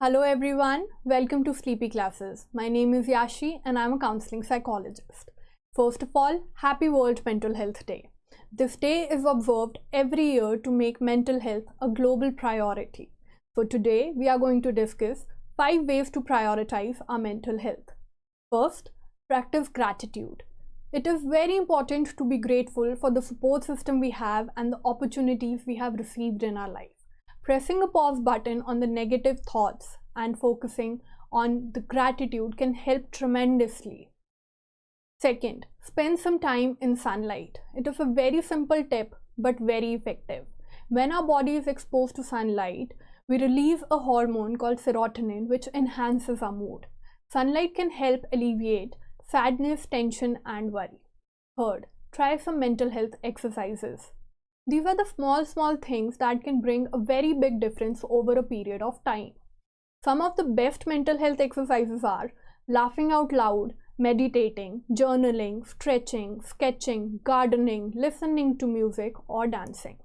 Hello everyone, welcome to Sleepy Classes. My name is Yashi and I'm a counseling psychologist. First of all, happy World Mental Health Day. This day is observed every year to make mental health a global priority. So today we are going to discuss 5 ways to prioritize our mental health. First, practice gratitude. It is very important to be grateful for the support system we have and the opportunities we have received in our life. Pressing a pause button on the negative thoughts and focusing on the gratitude can help tremendously. Second, spend some time in sunlight. It is a very simple tip but very effective. When our body is exposed to sunlight, we release a hormone called serotonin which enhances our mood. Sunlight can help alleviate sadness, tension and worry. Third, try some mental health exercises. These are the small things that can bring a very big difference over a period of time. Some of the best mental health exercises are laughing out loud, meditating, journaling, stretching, sketching, gardening, listening to music, or dancing.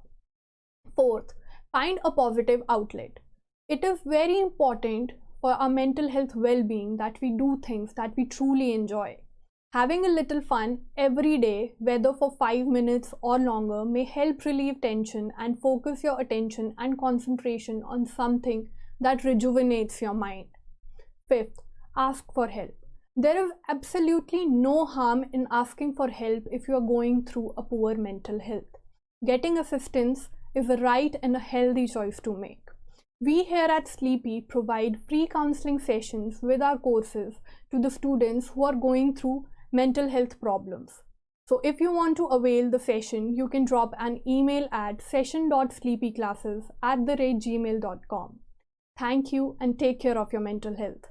Fourth, find a positive outlet. It is very important for our mental health well-being that we do things that we truly enjoy. Having a little fun every day, whether for 5 minutes or longer, may help relieve tension and focus your attention and concentration on something that rejuvenates your mind. Fifth, ask for help. There is absolutely no harm in asking for help if you are going through a poor mental health. Getting assistance is a right and a healthy choice to make. We here at Sleepy provide free counseling sessions with our courses to the students who are going through mental health problems. So if you want to avail the session, you can drop an email at session.sleepyclasses@gmail.com. Thank you and take care of your mental health.